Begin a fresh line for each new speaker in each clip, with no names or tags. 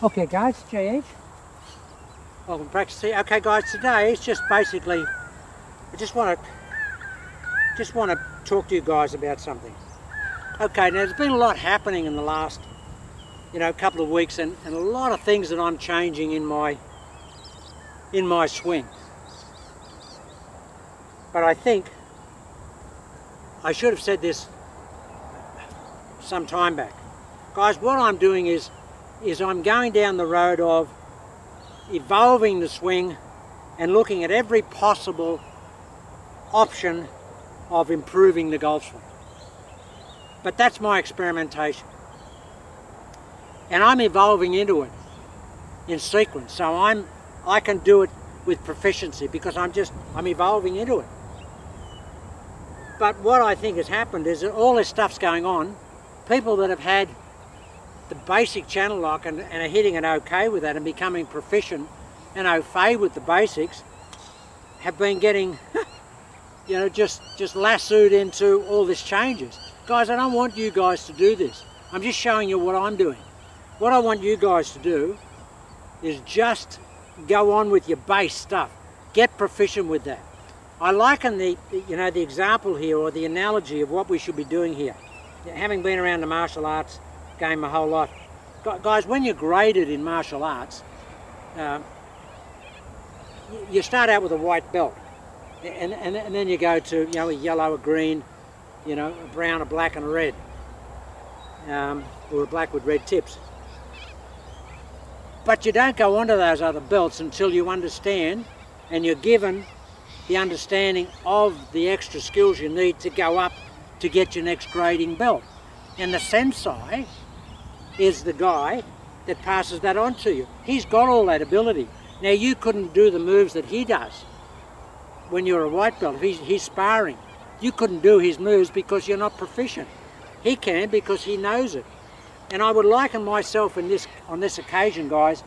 Okay guys, JH.
Welcome to Practice Here. Okay guys, today it's just basically, I just want to talk to you guys about something. Okay, now there's been a lot happening in the last, couple of weeks, and a lot of things that I'm changing in my swing. But I think I should have said this some time back. Guys, what I'm doing is I'm going down the road of evolving the swing and looking at every possible option of improving the golf swing. But that's my experimentation. And I'm evolving into it in sequence. So I can do it with proficiency because I'm evolving into it. But what I think has happened is that all this stuff's going on. People that have had the basic channel lock and are hitting it okay with that and becoming proficient and au fait with the basics have been getting, just lassoed into all this changes. Guys, I don't want you guys to do this. I'm just showing you what I'm doing. What I want you guys to do is just go on with your base stuff. Get proficient with that. I liken the example here, or the analogy of what we should be doing here. Having been around the martial arts game my whole life, guys, when you're graded in martial arts, you start out with a white belt, and then you go to a yellow, a green, a brown, a black, and a red, or a black with red tips. But you don't go on to those other belts until you understand, and you're given the understanding of the extra skills you need to go up to get your next grading belt. And the sensei is the guy that passes that on to you. He's got all that ability. Now, you couldn't do the moves that he does when you're a white belt. If he's sparring, you couldn't do his moves because you're not proficient. He can because he knows it. And I would liken myself on this occasion, guys,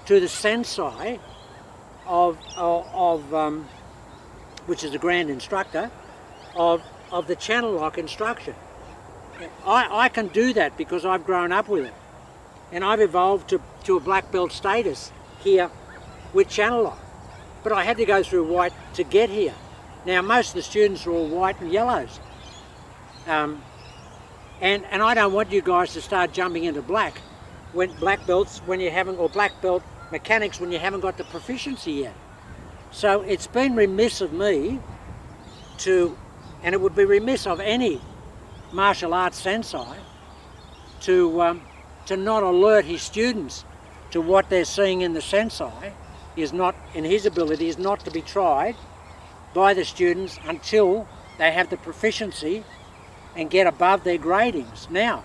to the sensei of which is the grand instructor of the channel lock instruction. I can do that because I've grown up with it, and I've evolved to a black belt status here with channel lock. But I had to go through white to get here. Now most of the students are all white and yellows, and I don't want you guys to start jumping into black belts when you haven't, or black belt mechanics when you haven't got the proficiency yet. So it's been remiss of me and it would be remiss of any martial arts sensei to not alert his students to what they're seeing in the sensei is not, in his ability, is not to be tried by the students until they have the proficiency and get above their gradings. Now,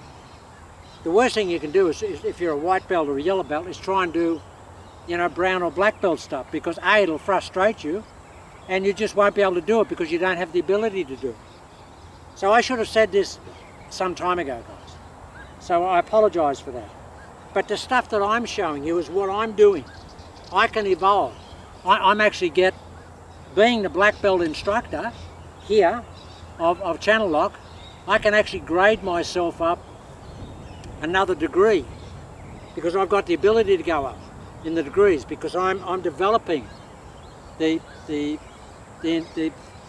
the worst thing you can do is if you're a white belt or a yellow belt, is try and do brown or black belt stuff, because A, it'll frustrate you, and you just won't be able to do it because you don't have the ability to do it. So I should have said this some time ago, guys. So I apologise for that. But the stuff that I'm showing you is what I'm doing. I can evolve. I'm actually being the black belt instructor here of channel lock, I can actually grade myself up another degree because I've got the ability to go up in the degrees, because I'm developing the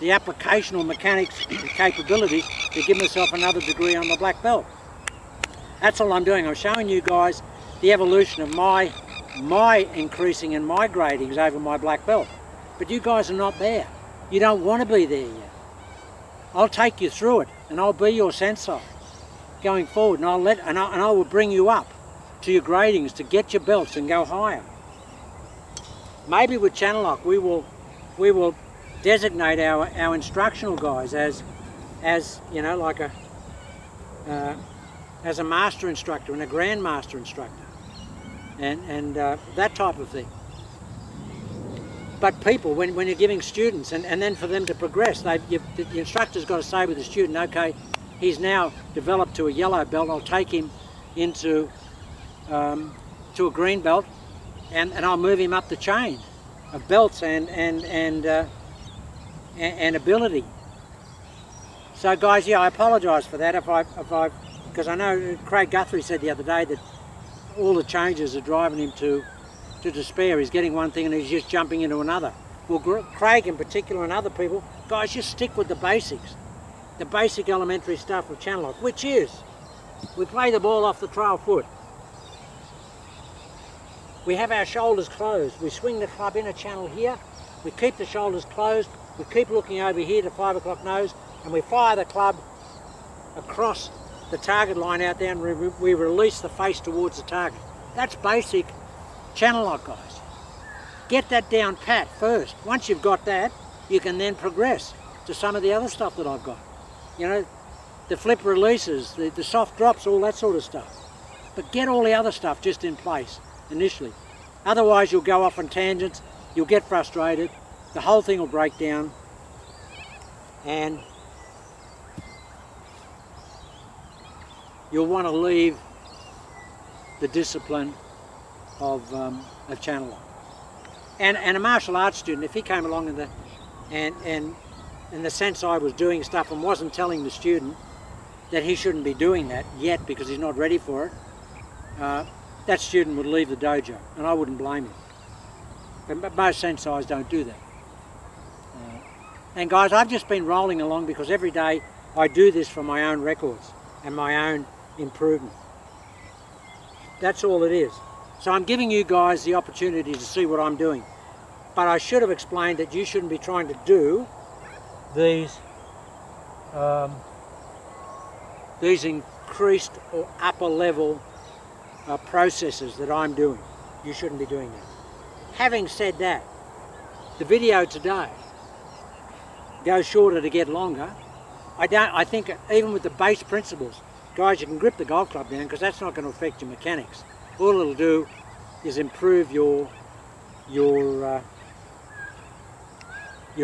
applicational mechanics capability to give myself another degree on the black belt. That's all I'm doing. I'm showing you guys the evolution of my increasing in my gradings over my black belt. But you guys are not there. You don't want to be there yet. I'll take you through it, and I'll be your sensei going forward, and I will bring you up to your gradings to get your belts and go higher. Maybe with channel lock we will designate our instructional guys as like as a master instructor and a grand master instructor, and that type of thing. But people, when you're giving students, and then for them to progress, the instructor's got to say with the student, okay, he's now developed to a yellow belt, I'll take him into to a green belt, and I'll move him up the chain of belts and ability. So guys, yeah, I apologise for that if I because I know Craig Guthrie said the other day that all the changes are driving him to despair. He's getting one thing and he's just jumping into another. Well, Craig in particular and other people, guys, just stick with the basics. The basic elementary stuff of channel lock, which is, we play the ball off the trail foot. We have our shoulders closed. We swing the club in a channel here. We keep the shoulders closed. We keep looking over here to 5 o'clock nose, and we fire the club across the target line out there, and we release the face towards the target. That's basic channel lock, guys. Get that down pat first. Once you've got that, you can then progress to some of the other stuff that I've got. You know, the flip releases, the soft drops, all that sort of stuff. But get all the other stuff just in place initially. Otherwise you'll go off on tangents, you'll get frustrated, the whole thing will break down, and you'll want to leave the discipline of channel lock. And a martial arts student, if he came along in the sense I was doing stuff and wasn't telling the student that he shouldn't be doing that yet because he's not ready for it, that student would leave the dojo, and I wouldn't blame him. But most sensei's don't do that. And guys, I've just been rolling along because every day I do this for my own records and my own improvement. That's all it is. So I'm giving you guys the opportunity to see what I'm doing. But I should have explained that you shouldn't be trying to do these increased or upper level processes that I'm doing. You shouldn't be doing that. Having said that, the video today goes shorter to get longer. I think even with the base principles, guys, you can grip the golf club down because that's not going to affect your mechanics. All it'll do is improve your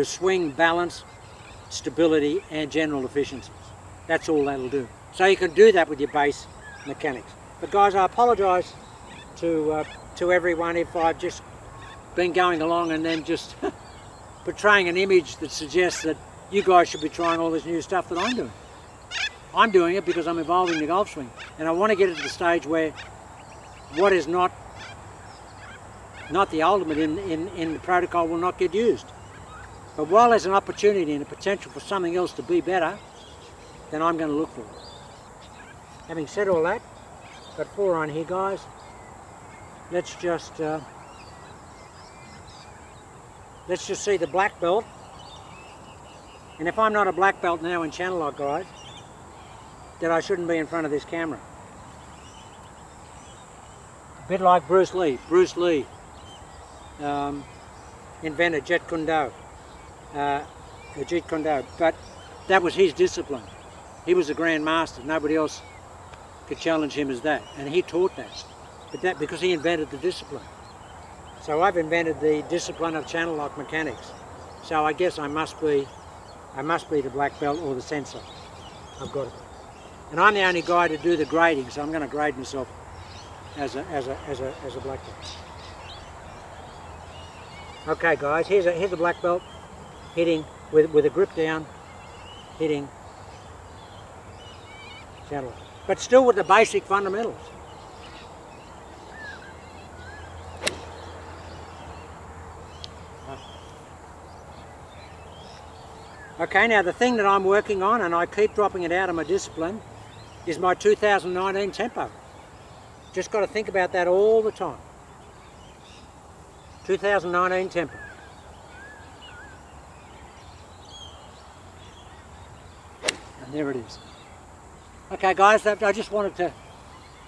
swing balance, stability, and general efficiencies. That's all that'll do. So you can do that with your base mechanics. But guys, I apologise to everyone if I've just been going along and then just portraying an image that suggests that you guys should be trying all this new stuff that I'm doing. I'm doing it because I'm evolving the golf swing, and I want to get it to the stage where what is not the ultimate in the protocol will not get used. But while there's an opportunity and a potential for something else to be better, then I'm going to look for it. Having said all that, got 4 on here, guys. Let's just see the black belt. And if I'm not a black belt now in channel lock, guys, then I shouldn't be in front of this camera. A bit like Bruce Lee. Bruce Lee invented Jeet Kune Do, Jeet Kune Do, but that was his discipline. He was a grand master. Nobody else could challenge him as that, and he taught that. But that because he invented the discipline. So I've invented the discipline of channel lock mechanics. So I guess I must be the black belt or the sensei. I've got it. And I'm the only guy to do the grading, so I'm going to grade myself as a black belt. Okay, guys, here's a black belt hitting with a grip down, hitting channel lock, but still with the basic fundamentals. Okay, now the thing that I'm working on, and I keep dropping it out of my discipline, is my 2019 tempo. Just got to think about that all the time. 2019 tempo. And there it is. Okay, guys, I just wanted to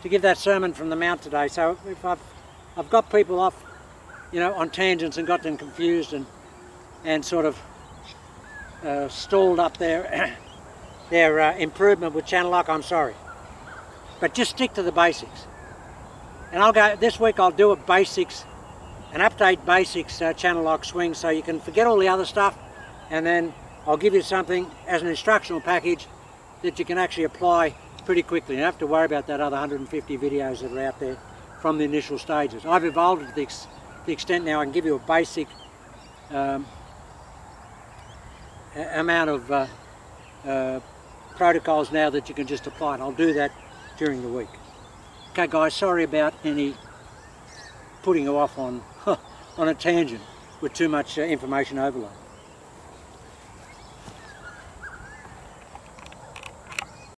give that sermon from the mount today. So if I've got people off, you know, on tangents and got them confused and sort of stalled up their improvement with channel lock, I'm sorry. But just stick to the basics. And I'll go, this week I'll do an update basics channel lock swing, so you can forget all the other stuff, and then I'll give you something as an instructional package that you can actually apply pretty quickly. You don't have to worry about that other 150 videos that are out there from the initial stages. I've evolved it to the extent now I can give you a basic amount of protocols now that you can just apply, and I'll do that during the week. Okay guys, sorry about any putting you off on, on a tangent with too much information overload.